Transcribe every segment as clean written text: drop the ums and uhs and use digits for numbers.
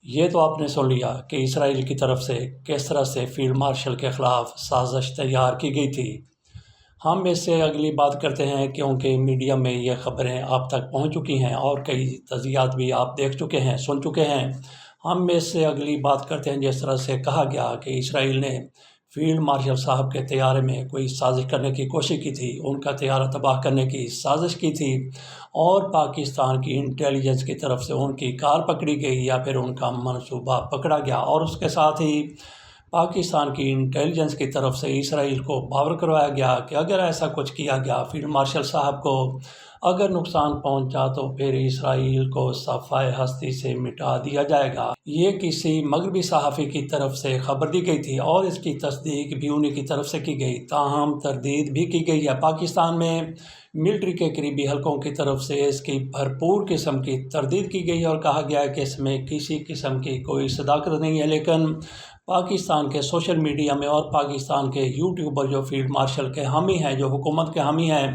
یہ تو آپ نے سن لیا کہ اسرائیل کی طرف سے کس طرح سے فیلڈ مارشل کے خلاف سازش تیار کی گئی تھی۔ ہم اس سے اگلی بات کرتے ہیں کیونکہ میڈیا میں یہ خبریں آپ تک پہنچ چکی ہیں اور کئی تجزیات بھی آپ دیکھ چکے ہیں، سن چکے ہیں۔ ہم اس سے اگلی بات کرتے ہیں جس طرح سے کہا گیا کہ اسرائیل نے فیلڈ مارشل صاحب کے طیارے میں کوئی سازش کرنے کی کوشش کی تھی، ان کا طیارہ تباہ کرنے کی سازش کی تھی اور پاکستان کی انٹیلیجنس کی طرف سے ان کی کار پکڑی گئی یا پھر ان کا منصوبہ پکڑا گیا، اور اس کے ساتھ ہی پاکستان کی انٹیلیجنس کی طرف سے اسرائیل کو باور کروایا گیا کہ اگر ایسا کچھ کیا گیا فیلڈ مارشل صاحب کو اگر نقصان پہنچا تو پھر اسرائیل کو صفحہ ہستی سے مٹا دیا جائے گا۔ یہ کسی مغربی صحافی کی طرف سے خبر دی گئی تھی اور اس کی تصدیق بھی انہی کی طرف سے کی گئی، تاہم تردید بھی کی گئی ہے۔ پاکستان میں ملٹری کے قریبی حلقوں کی طرف سے اس کی بھرپور قسم کی تردید کی گئی اور کہا گیا ہے کہ اس میں کسی قسم کی کوئی صداقت نہیں ہے، لیکن پاکستان کے سوشل میڈیا میں اور پاکستان کے یوٹیوبر جو فیلڈ مارشل کے حامی ہیں، جو حکومت کے حامی ہیں،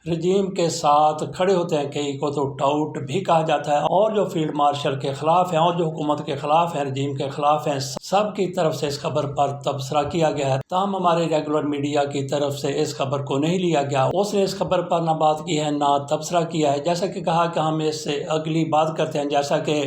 رجیم کے ساتھ کھڑے ہوتے ہیں، کئی کو تو ٹاؤٹ بھی کہا جاتا ہے، اور جو فیلڈ مارشل کے خلاف ہیں اور جو حکومت کے خلاف ہیں، رجیم کے خلاف ہیں، سب کی طرف سے اس خبر پر تبصرہ کیا گیا ہے۔ تاہم ہمارے ریگولر میڈیا کی طرف سے اس خبر کو نہیں لیا گیا، اس نے اس خبر پر نہ بات کی ہے نہ تبصرہ کیا ہے۔ جیسا کہ کہا کہ ہم اس سے اگلی بات کرتے ہیں، جیسا کہ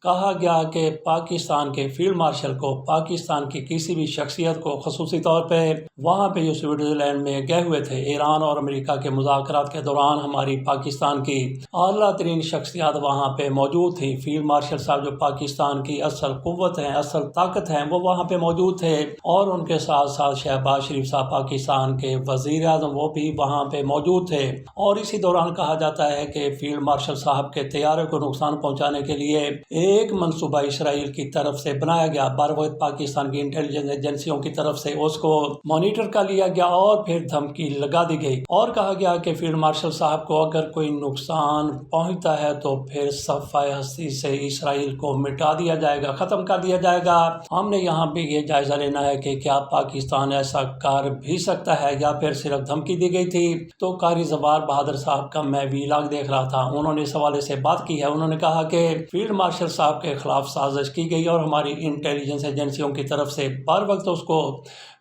کہا گیا کہ پاکستان کے فیلڈ مارشل کو پاکستان کی کسی بھی شخصیت کو خصوصی طور پہ وہاں پہ جو سوئٹزرلینڈ میں گئے ہوئے تھے ایران اور امریکہ کے مذاکرات کے دوران، ہماری پاکستان کی اعلیٰ ترین شخصیات وہاں پہ موجود تھی۔ فیلڈ مارشل صاحب جو پاکستان کی اصل قوت ہیں، اصل طاقت ہیں، وہ وہاں پہ موجود تھے، اور ان کے ساتھ ساتھ شہباز شریف صاحب پاکستان کے وزیر اعظم وہ بھی وہاں پہ موجود تھے۔ اور اسی دوران کہا جاتا ہے کہ فیلڈ مارشل صاحب کے طیارے کو نقصان پہنچانے کے لیے ایک منصوبہ اسرائیل کی طرف سے بنایا گیا، بر وقت پاکستان کی انٹیلیجنس ایجنسیوں کی طرف سے اس کو مانیٹر کر لیا گیا اور پھر دھمکی لگا دی گئی، اور کہا گیا کہ فیلڈ مارشل صاحب کو اگر کوئی نقصان پہنچتا ہے تو پھر صفحہ ہستی سے اسرائیل کو مٹا دیا جائے گا، ختم کر دیا جائے گا۔ ہم نے یہاں پہ یہ جائزہ لینا ہے کہ کیا پاکستان ایسا کر بھی سکتا ہے یا پھر صرف دھمکی دی گئی تھی۔ تو قاری زوار بہادر صاحب کا میں ویلاگ دیکھ رہا تھا، انہوں نے اس حوالے سے بات کی ہے، انہوں نے کہا کہ فیلڈ مارشل صاحب کے خلاف سازش کی گئی اور ہماری انٹیلیجنس ایجنسیوں کی طرف سے بر وقت اس کو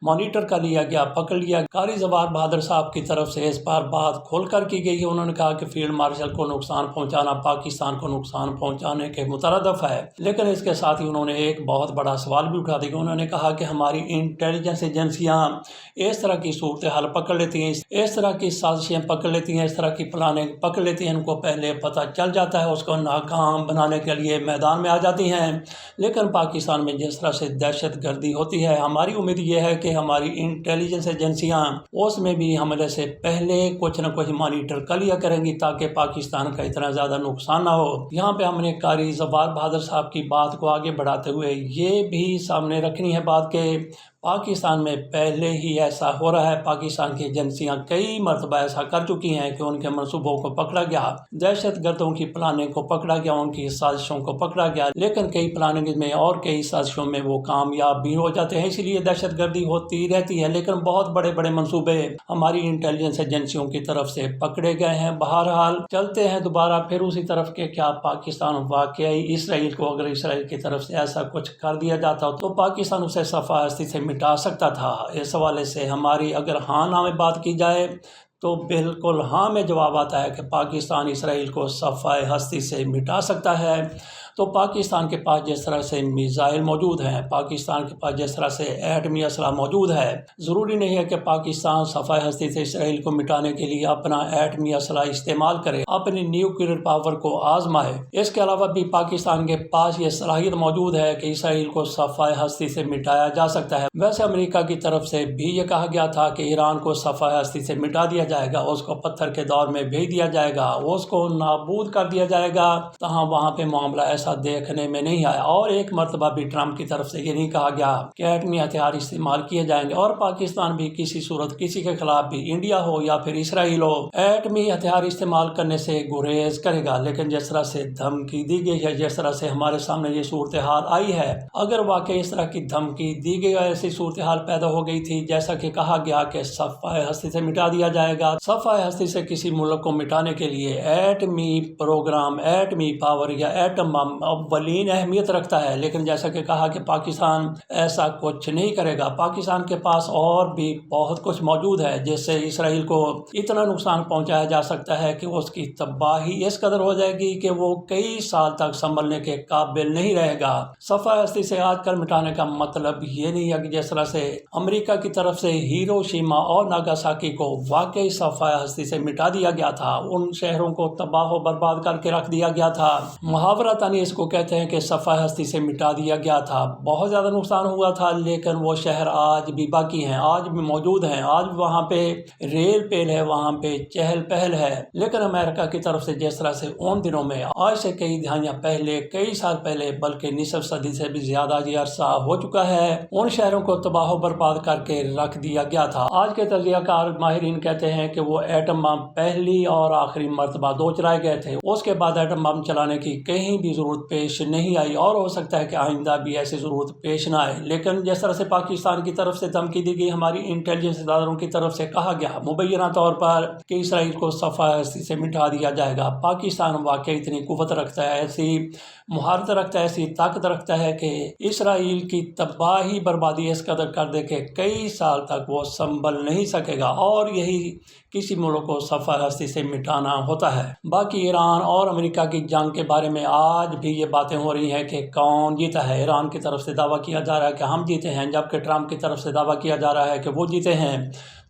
مانیٹر کر لیا گیا، پکڑ لیا۔ قاری زوار بہادر صاحب کی طرف سے اس پر بات کھول کر کی گئی ہے، انہوں نے کہا کہ فیلڈ مارشل کو نقصان پہنچانا پاکستان کو نقصان پہنچانے کے مترادف ہے، لیکن اس کے ساتھ ہی انہوں نے ایک بہت بڑا سوال بھی اٹھا دیا۔ انہوں نے کہا کہ ہماری انٹیلیجنس ایجنسیاں اس طرح کی صورتحال پکڑ لیتی ہیں، اس طرح کی سازشیں پکڑ لیتی ہیں، اس طرح کی پلاننگ پکڑ لیتی ہیں، ان کو پہلے پتہ چل جاتا ہے، اس کو ناکام بنانے کے لیے میدان میں آ جاتی ہیں۔ لیکن پاکستان میں جس طرح سے دہشت گردی ہوتی ہے، ہماری امید یہ ہے کہ ہماری انٹیلیجنس ایجنسیاں اس میں بھی حملے سے پہلے کچھ نہ کچھ مانیٹر کر لیا کریں گی تاکہ پاکستان کا اتنا زیادہ نقصان نہ ہو۔ یہاں پہ ہم نے قاری زوار بہادر صاحب کی بات کو آگے بڑھاتے ہوئے یہ بھی سامنے رکھنی ہے بات کہ پاکستان میں پہلے ہی ایسا ہو رہا ہے، پاکستان کی ایجنسیاں کئی مرتبہ ایسا کر چکی ہیں کہ ان کے منصوبوں کو پکڑا گیا، دہشت گردوں کی پلاننگ کو پکڑا گیا، ان کی سازشوں کو پکڑا گیا، لیکن کئی پلاننگ میں اور کئی سازشوں میں وہ کامیاب بھی ہو جاتے ہیں، اسی لیے دہشت گردی ہوتی رہتی ہے، لیکن بہت بڑے بڑے منصوبے ہماری انٹیلیجنس ایجنسیوں کی طرف سے پکڑے گئے ہیں۔ بہرحال چلتے ہیں دوبارہ پھر اسی طرف کہ کیا پاکستان واقعی اسرائیل کو اگر اسرائیل کی طرف سے ایسا کچھ کر دیا جاتا تو پاکستان اسے صفحہ ہستی سے مٹا سکتا تھا۔ اس حوالے سے ہماری اگر ہاں نہ میں بات کی جائے تو بالکل ہاں میں جواب آتا ہے کہ پاکستان اسرائیل کو صفحہ ہستی سے مٹا سکتا ہے۔ تو پاکستان کے پاس جس طرح سے میزائل موجود ہیں، پاکستان کے پاس جس طرح سے ایٹمی اسلحہ موجود ہے، ضروری نہیں ہے کہ پاکستان صفحہ ہستی سے اسرائیل کو مٹانے کے لیے اپنا ایٹمی اسلحہ استعمال کرے، اپنی نیوکلیئر پاور کو آزمائے۔ اس کے علاوہ بھی پاکستان کے پاس یہ صلاحیت موجود ہے کہ اسرائیل کو صفحہ ہستی سے مٹایا جا سکتا ہے۔ ویسے امریکہ کی طرف سے بھی یہ کہا گیا تھا کہ ایران کو صفحہ ہستی سے مٹا دیا جائے گا، اس کو پتھر کے دور میں بھیج دیا جائے گا، اس کو نابود کر دیا جائے گا، تاہم وہاں پہ معاملہ ایسا دیکھنے میں نہیں آیا، اور ایک مرتبہ بھی ٹرمپ کی طرف سے یہ نہیں کہا گیا کہ ایٹمی ہتھیار استعمال کیے جائیں گے، اور پاکستان بھی کسی صورت کسی کے خلاف بھی انڈیا ہو یا پھر اسرائیل ہو ایٹمی ہتھیار استعمال کرنے سے گریز کرے گا۔ لیکن جس طرح سے دھمکی دی گئی ہے، جس طرح سے ہمارے سامنے یہ صورتحال آئی ہے، اگر واقعی اس طرح کی دھمکی دی گئی، ایسی صورتحال پیدا ہو گئی تھی جیسا کہ کہا گیا کہ صفحہ ہستی سے مٹا دیا جائے گا، صفحہ ہستی سے کسی ملک کو مٹانے کے لیے ایٹمی پروگرام، ایٹمی پاور یا ایٹم بم اولین اہمیت رکھتا ہے، لیکن جیسا کہ کہا کہ پاکستان ایسا کچھ نہیں کرے گا۔ پاکستان کے پاس اور بھی بہت کچھ موجود ہے جس سے اسرائیل کو اتنا نقصان پہنچایا جا سکتا ہے کہ اس کی تباہی اس قدر ہو جائے گی کہ وہ کئی سال تک سنبھلنے کے قابل نہیں رہے گا۔ صفحہ ہستی سے آج کل مٹانے کا مطلب یہ نہیں ہے کہ جس طرح سے امریکہ کی طرف سے ہیروشیما اور ناگاساکی کو واقعی صفحہ ہستی سے مٹا دیا گیا تھا، ان شہروں کو تباہ و برباد کر کے رکھ دیا گیا تھا۔ محاورتاً اس کو کہتے ہیں کہ صفحہ ہستی سے مٹا دیا گیا تھا، بہت زیادہ نقصان ہوا تھا، لیکن وہ شہر آج بھی باقی ہیں، آج بھی موجود ہیں، آج بھی وہاں پہ ریل پیل ہے، وہاں پہ چہل پہل ہے۔ لیکن امریکہ کی طرف سے جس طرح سے ان دنوں میں آج سے کئی دہائیاں پہلے، کئی سال پہلے، بلکہ نصف صدی سے بھی زیادہ یہ عرصہ ہو چکا ہے، ان شہروں کو تباہ و برباد کر کے رکھ دیا گیا تھا۔ آج کے تجزیہ کار ماہرین کہتے ہیں کہ وہ ایٹم بم پہلی اور آخری مرتبہ دو چلائے گئے تھے، اس کے بعد ایٹم بم چلانے کی کہیں بھی ضرورت پیش نہیں آئی، اور ہو سکتا ہے کہ آئندہ بھی ایسی ضرورت پیش نہ آئے۔ لیکن جس طرح سے پاکستان کی طرف سے دھمکی دی گئی، ہماری انٹیلیجنس اداروں کی طرف سے کہا گیا مبینہ طور پر کہ اسرائیل کو صفحہ ہستی سے مٹا دیا جائے گا، پاکستان واقعی اتنی قوت رکھتا ہے، ایسی مہارت رکھتا ہے، ایسی طاقت رکھتا ہے کہ اسرائیل کی تباہی بربادی اس قدر کر دے کہ کئی سال تک وہ سنبھل نہیں سکے گا، اور یہی کسی ملک کو صفحہ ہستی سے مٹانا ہوتا ہے۔ باقی ایران اور امریکہ کی جنگ کے بارے میں آج بھی یہ باتیں ہو رہی ہیں کہ کون جیتا ہے۔ ایران کی طرف سے دعویٰ کیا جا رہا ہے کہ ہم جیتے ہیں، جبکہ ٹرمپ کی طرف سے دعویٰ کیا جا رہا ہے کہ وہ جیتے ہیں۔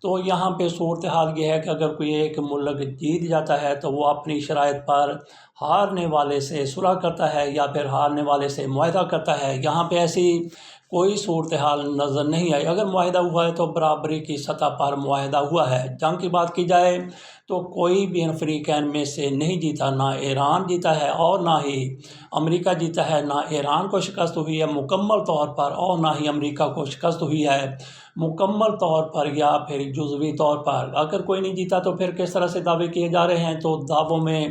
تو یہاں پہ صورتحال یہ ہے کہ اگر کوئی ایک ملک جیت جاتا ہے تو وہ اپنی شرائط پر ہارنے والے سے صلح کرتا ہے یا پھر ہارنے والے سے معاہدہ کرتا ہے۔ یہاں پہ ایسی کوئی صورتحال نظر نہیں آئی۔ اگر معاہدہ ہوا ہے تو برابری کی سطح پر معاہدہ ہوا ہے۔ جنگ کی بات کی جائے تو کوئی بھی فریقین میں سے نہیں جیتا، نہ ایران جیتا ہے اور نہ ہی امریکہ جیتا ہے، نہ ایران کو شکست ہوئی ہے مکمل طور پر، اور نہ ہی امریکہ کو شکست ہوئی ہے مکمل طور پر یا پھر جزوی طور پر۔ اگر کوئی نہیں جیتا تو پھر کس طرح سے دعوے کیے جا رہے ہیں؟ تو دعووں میں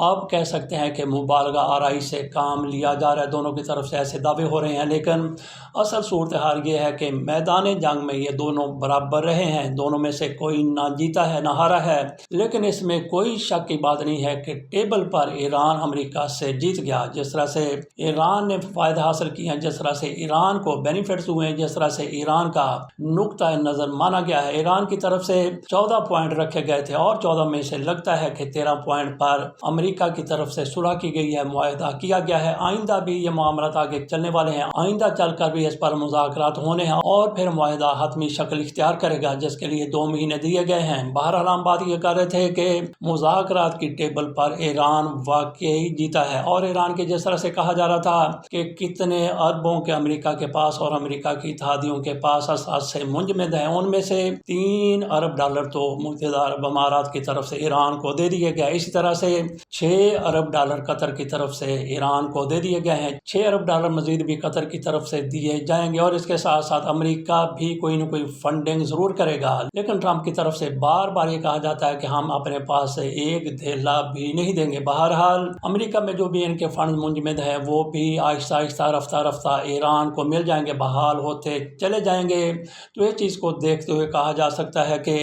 آپ کہہ سکتے ہیں کہ مبالغہ آرائی سے کام لیا جا رہا ہے، دونوں کی طرف سے ایسے دعوے ہو رہے ہیں، لیکن اصل صورتحال یہ ہے کہ میدان جنگ میں یہ دونوں برابر رہے ہیں، دونوں میں سے کوئی نہ جیتا ہے نہ ہارا ہے۔ لیکن اس میں کوئی شک کی بات نہیں ہے کہ ٹیبل پر ایران امریکہ سے جیت گیا۔ جس طرح سے ایران نے فائدہ حاصل کیا، جس طرح سے ایران کو بینیفٹس ہوئے ہیں، جس طرح سے ایران کا نقطہ نظر مانا گیا ہے، ایران کی طرف سے 14 پوائنٹ رکھے گئے تھے اور 14 میں سے لگتا ہے کہ 13 پوائنٹ پر امریکہ کی طرف سے صلح کی گئی ہے، معاہدہ کیا گیا ہے۔ آئندہ بھی یہ معاملات آگے چلنے والے ہیں، آئندہ چل کر بھی اس پر مذاکرات ہونے ہیں اور پھر معاہدہ حتمی شکل اختیار کرے گا، جس کے لیے 2 مہینے دیے گئے ہیں۔ بہرحال ہم بات یہ کر رہے تھے کہ مذاکرات کی ٹیبل پر ایران واقعی جیتا ہے، اور ایران کے جس طرح سے کہا جا رہا تھا کہ کتنے اربوں کے امریکہ کے پاس اور امریکہ کی اتحادیوں کے پاس اساس سے منجمد ہیں، ان میں سے $3 ارب تو متحدہ عرب امارات کی طرف سے ایران کو دے دیے گئے، اسی طرح سے $6 ارب قطر کی طرف سے ایران کو دے دیے گئے ہیں، $6 ارب مزید بھی قطر کی طرف سے دیے جائیں گے، اور اس کے ساتھ ساتھ امریکہ بھی کوئی نہ کوئی فنڈنگ ضرور کرے گا۔ لیکن ٹرمپ کی طرف سے بار بار یہ کہا جاتا ہے کہ ہم اپنے پاس سے ایک دھیلا بھی نہیں دیں گے۔ بہرحال امریکہ میں جو بھی ان کے فنڈ منجمد ہیں وہ بھی آہستہ آہستہ رفتہ رفتہ ایران کو مل جائیں گے، بحال ہوتے چلے جائیں گے۔ تو اس چیز کو دیکھتے ہوئے کہا جا سکتا ہے کہ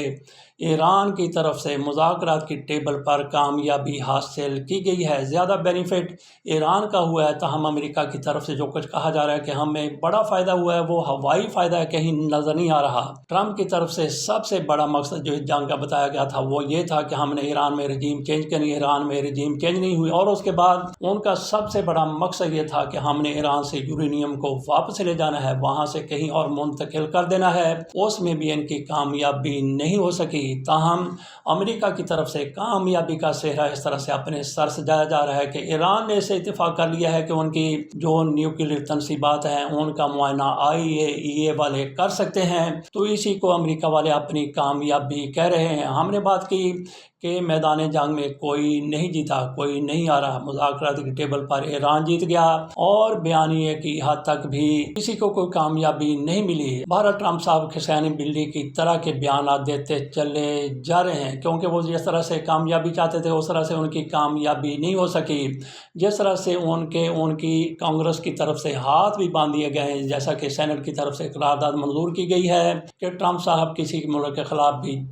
ایران کی طرف سے مذاکرات کی ٹیبل پر کامیابی حاصل کی گئی ہے، زیادہ بینیفٹ ایران کا ہوا ہے۔ تاہم امریکہ کی طرف سے جو کچھ کہا جا رہا ہے کہ ہمیں بڑا فائدہ ہوا ہے، وہ ہوائی فائدہ ہے، کہیں نظر نہیں آ رہا۔ ٹرمپ کی طرف سے سب سے بڑا مقصد جو اس جنگ کا بتایا گیا تھا وہ یہ تھا کہ ہم نے ایران میں رجیم چینج کرنی، ایران میں رجیم چینج نہیں ہوئی، اور اس کے بعد ان کا سب سے بڑا مقصد یہ تھا کہ ہم نے ایران سے یورینیم کو واپس لے جانا ہے، وہاں سے کہیں اور منتقل کر دینا ہے۔ اس میں بھی ان کی کامیابی نہیں ہو سکی۔ تاہم امریکہ کی طرف سے کامیابی کا صحرا اس طرح سے اپنے سر سجایا جا رہا ہے کہ ایران نے اسے اتفاق کر لیا ہے کہ ان کی جو نیوکلیئر تنصیبات ہیں ان کا معائنہ IAEA والے کر سکتے ہیں، تو اسی کو امریکہ والے اپنی کامیابی کہہ رہے ہیں۔ ہم نے بات کی کہ میدان جنگ میں کوئی نہیں جیتا، کوئی نہیں آ رہا، مذاکرات کی ٹیبل پر ایران جیت گیا، اور بیانیے کی حد تک بھی کسی کو کوئی کامیابی نہیں ملی۔ بہرحال ٹرمپ صاحب کھسیانی بلی کی طرح کے بیانات دیتے چلے جا رہے ہیں، کیونکہ وہ جس طرح سے کامیابی چاہتے تھے اس طرح سے ان کی کامیابی نہیں ہو سکی۔ جس طرح سے ان کی کانگریس کی طرف سے ہاتھ بھی باندھ دیے گئے ہیں، جیسا کہ سینٹ کی طرف سے قرارداد منظور کی گئی ہے کہ ٹرمپ صاحب کسی ملک کے خلاف بھی